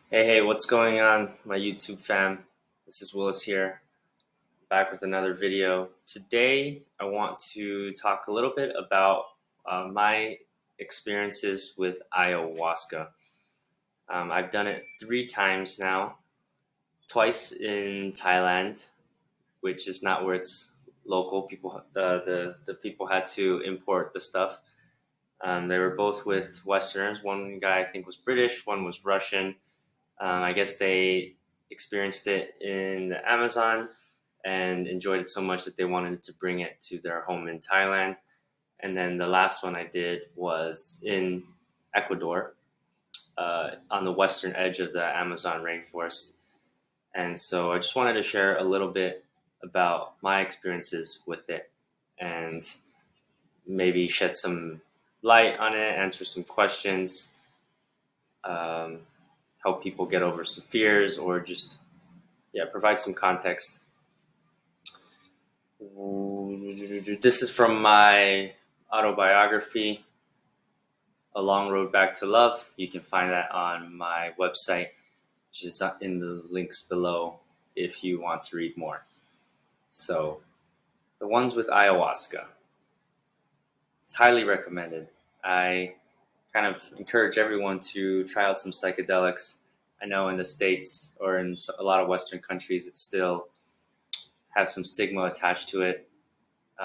Hey, what's going on, my YouTube fam? This is Willis here, back with another video. Today, I want to talk a little bit about my experiences with ayahuasca. I've done it 3 times now, twice in Thailand, which is not where it's local. The people had to import the stuff. They were both with Westerners. One guy I think was British, one was Russian. I guess they experienced it in the Amazon and enjoyed it so much that they wanted to bring it to their home in Thailand. And then the last one I did was in Ecuador, on the western edge of the Amazon rainforest. And so I just wanted to share a little bit about my experiences with it and maybe shed some light on it, answer some questions, um, help people get over some fears, or just provide some context. This is from my autobiography, A Long Road Back to Love. You can find that on my website, which is in the links below if you want to read more. So, the ones with ayahuasca, it's highly recommended. I kind of encourage everyone to try out some psychedelics. I know in the States or in a lot of Western countries, it still has some stigma attached to it.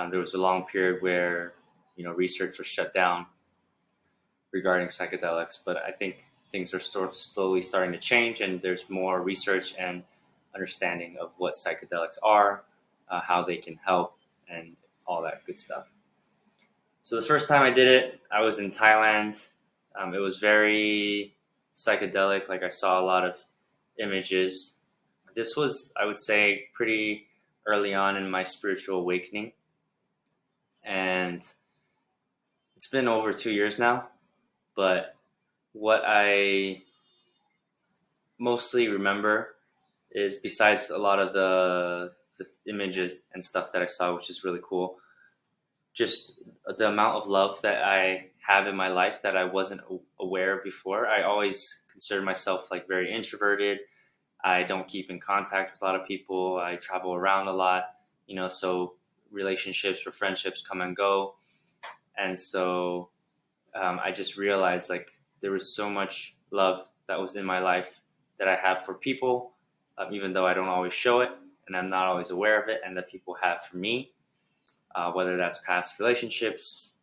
There was a long period where research was shut down regarding psychedelics, but I think things are slowly starting to change, and there's more research and understanding of what psychedelics are, how they can help, and all that good stuff. So the first time I did it, I was in Thailand. It was very psychedelic. Like I saw a lot of images. This was, I would say, pretty early on in my spiritual awakening, and it's been over 2 years now. But what I mostly remember is, besides a lot of the images and stuff that I saw, which is really cool, just the amount of love that I have in my life that I wasn't aware of before. I always consider myself like very introverted. I don't keep in contact with a lot of people. I travel around a lot, so relationships or friendships come and go. And so I just realized like there was so much love that was in my life that I have for people, even though I don't always show it and I'm not always aware of it, and that people have for me, whether that's past relationships.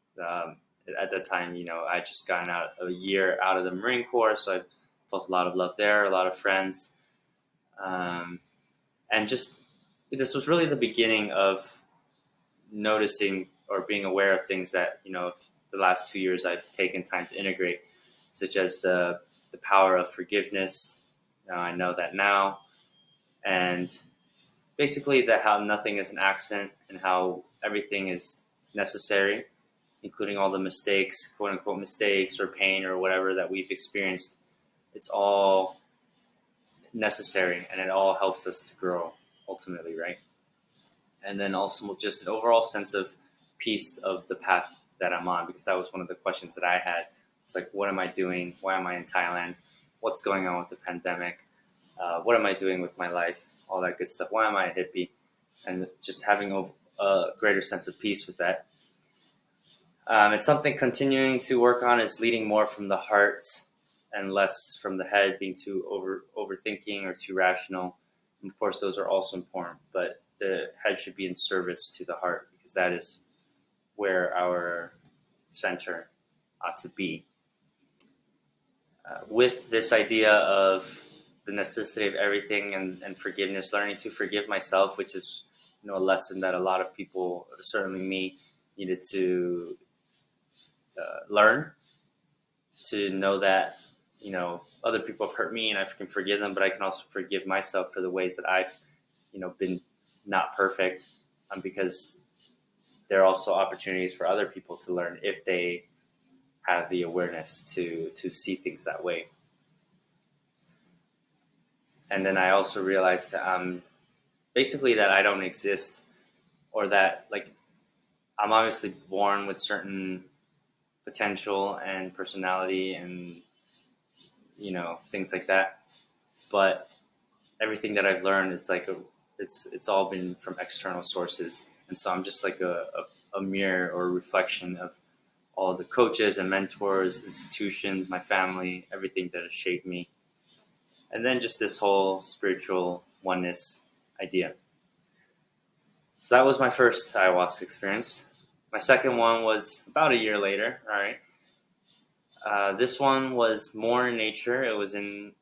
At that time, I just gotten out a year out of the Marine Corps, so I felt a lot of love there, a lot of friends, um, and just this was really the beginning of noticing or being aware of things that the last 2 years I've taken time to integrate, such as the power of forgiveness. I know that now, and basically that how nothing is an accident and how everything is necessary, including all the mistakes, quote unquote mistakes or pain or whatever that we've experienced. It's all necessary and it all helps us to grow ultimately, right? And then also just an overall sense of peace of the path that I'm on, because that was one of the questions that I had. It's like, what am I doing? Why am I in Thailand? What's going on with the pandemic? What am I doing with my life? All that good stuff. Why am I a hippie? And just having a greater sense of peace with that. It's something continuing to work on, is leading more from the heart and less from the head, being too overthinking or too rational. And of course, those are also important, but the head should be in service to the heart, because that is where our center ought to be. With this idea of the necessity of everything and forgiveness, learning to forgive myself, which is a lesson that a lot of people, certainly me, needed to learn, to know that other people have hurt me and I can forgive them, but I can also forgive myself for the ways that I've been not perfect, because there are also opportunities for other people to learn if they have the awareness to see things that way. And then I also realized that basically that I don't exist, or that like I'm obviously born with certain potential and personality and things like that, but everything that I've learned is like it's all been from external sources, and so I'm just like a mirror or a reflection of all the coaches and mentors, institutions, my family, everything that has shaped me, and then just this whole spiritual oneness idea. So that was my first ayahuasca experience. My second one was about a year later. All right. This one was more in nature. It was in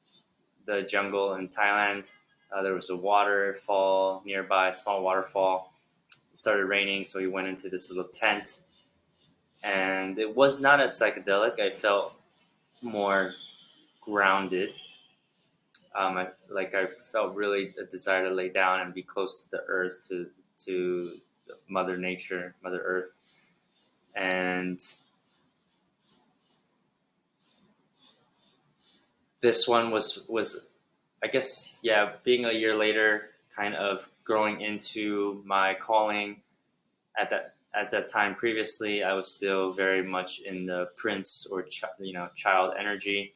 the jungle in Thailand. There was a waterfall nearby, a small waterfall. It started raining, so we went into this little tent. And it was not as psychedelic. I felt more grounded. I felt really a desire to lay down and be close to the earth, to Mother Nature, Mother Earth. And this one was I guess, yeah, being a year later, kind of growing into my calling. At that time previously, I was still very much in the prince or child energy,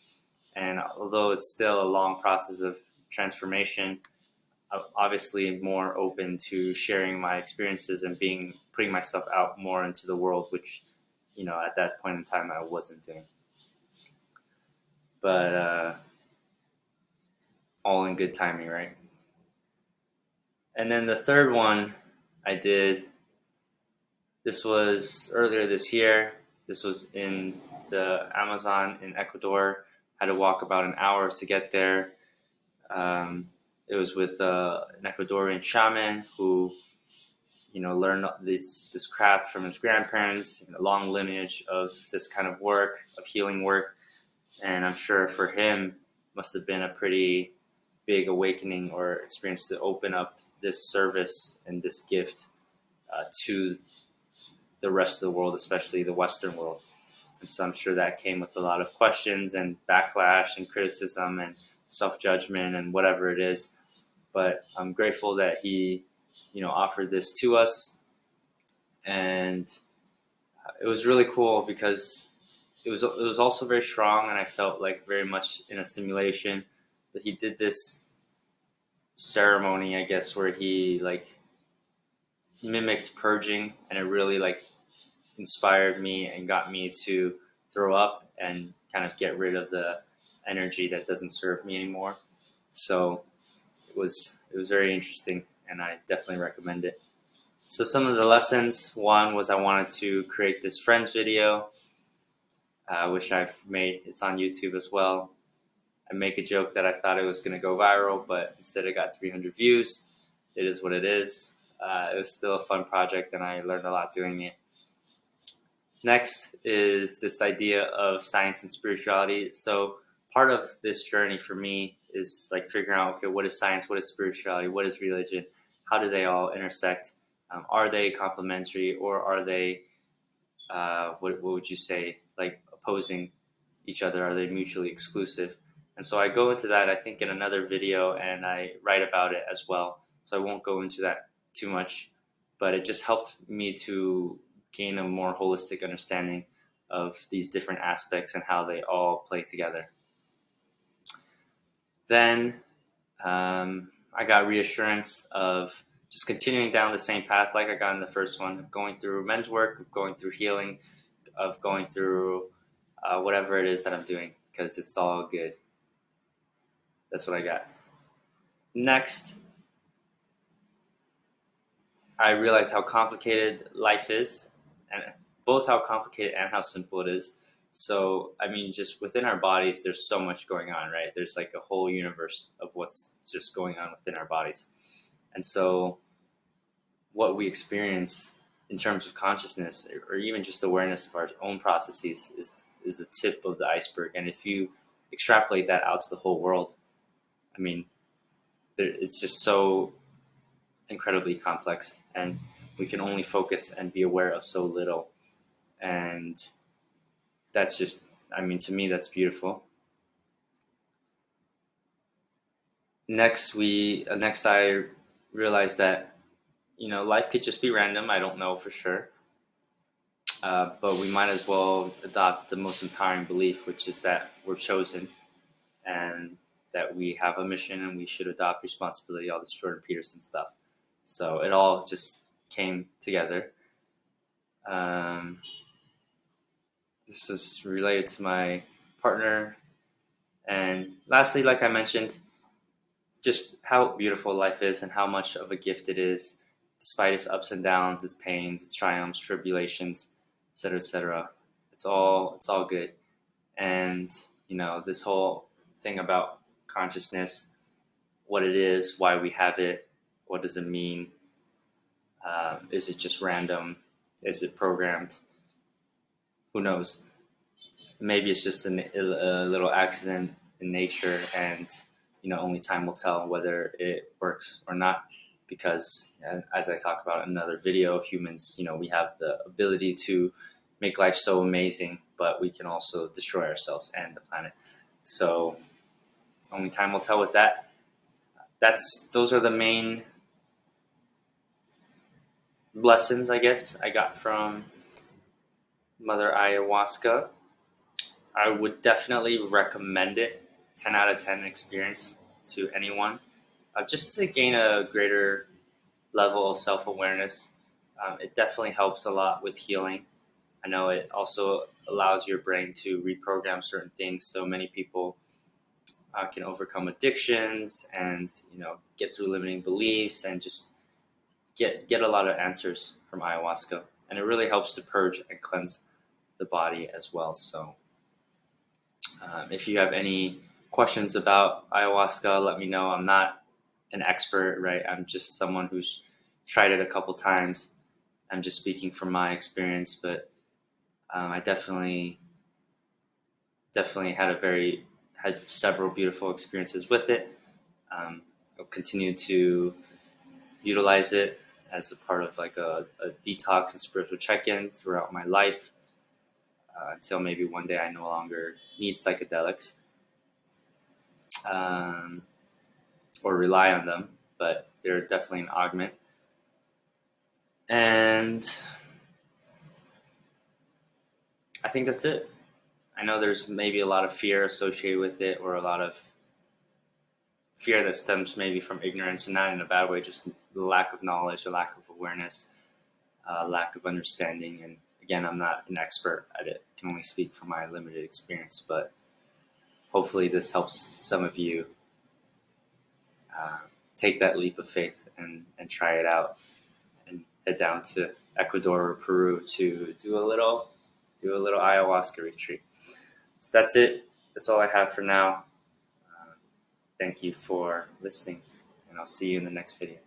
and although it's still a long process of transformation, I'm obviously more open to sharing my experiences and putting myself out more into the world, which at that point in time I wasn't doing. But all in good timing, right? And then the third one I did, this was earlier this year. This was in the Amazon in Ecuador. I had to walk about an hour to get there. It was with an Ecuadorian shaman who, learned this craft from his grandparents, a long lineage of this kind of work, of healing work. And I'm sure for him, must have been a pretty big awakening or experience to open up this service and this gift to the rest of the world, especially the Western world. And so I'm sure that came with a lot of questions and backlash and criticism and self-judgment and whatever it is. But I'm grateful that he, offered this to us. And it was really cool because it was also very strong, and I felt like very much in a simulation. But he did this ceremony, I guess, where he mimicked purging, and it really inspired me and got me to throw up and kind of get rid of the energy that doesn't serve me anymore. So it was very interesting, and I definitely recommend it. So some of the lessons, one was I wanted to create this Friends video, which I've made. It's on YouTube as well. I make a joke that I thought it was going to go viral, but instead it got 300 views. It is what it is. It was still a fun project, and I learned a lot doing it. Next is this idea of science and spirituality. So part of this journey for me is figuring out, okay, what is science? What is spirituality? What is religion? How do they all intersect? Are they complementary, or are they, what would you say, opposing each other? Are they mutually exclusive? And so I go into that, I think, in another video, and I write about it as well. So I won't go into that too much, but it just helped me to gain a more holistic understanding of these different aspects and how they all play together. Then I got reassurance of just continuing down the same path like I got in the first one, of going through men's work, of going through healing, of going through whatever it is that I'm doing, because it's all good. That's what I got. Next, I realized how complicated life is, and both how complicated and how simple it is. So, I mean, just within our bodies, there's so much going on, right? There's a whole universe of what's just going on within our bodies. And so what we experience in terms of consciousness, or even just awareness of our own processes, is the tip of the iceberg. And if you extrapolate that out to the whole world, I mean, it's just so incredibly complex, and we can only focus and be aware of so little. And that's just, I mean, to me, that's beautiful. Next, I realized that, life could just be random. I don't know for sure. But we might as well adopt the most empowering belief, which is that we're chosen, and that we have a mission and we should adopt responsibility, all this Jordan Peterson stuff. So it all just came together. This is related to my partner. And lastly, like I mentioned, just how beautiful life is and how much of a gift it is, despite its ups and downs, its pains, its triumphs, tribulations, etc., etc. It's all good. And this whole thing about consciousness, what it is, why we have it, what does it mean? Is it just random? Is it programmed? Who knows? Maybe it's just a little accident in nature, and only time will tell whether it works or not. Because as I talk about in another video, humans, we have the ability to make life so amazing, but we can also destroy ourselves and the planet. So only time will tell with that. Those are the main lessons, I guess, I got from Mother Ayahuasca. I would definitely recommend it. 10 out of 10 experience to anyone, just to gain a greater level of self-awareness. It definitely helps a lot with healing. I know it also allows your brain to reprogram certain things. So many people can overcome addictions and get through limiting beliefs and just get a lot of answers from ayahuasca. And it really helps to purge and cleanse the body as well. So if you have any questions about ayahuasca, let me know. I'm not an expert, right? I'm just someone who's tried it a couple times. I'm just speaking from my experience, but I definitely had several beautiful experiences with it. I'll continue to utilize it as a part of like a detox and spiritual check-in throughout my life, until maybe one day I no longer need psychedelics, or rely on them, but they're definitely an augment. And I think that's it. I know there's maybe a lot of fear associated with it, or a lot of fear that stems maybe from ignorance, and not in a bad way, just the lack of knowledge, a lack of awareness, lack of understanding. And again, I'm not an expert at it. I can only speak from my limited experience, but hopefully this helps some of you take that leap of faith and try it out, and head down to Ecuador or Peru to do a little ayahuasca retreat. So that's it. That's all I have for now. Thank you for listening, and I'll see you in the next video.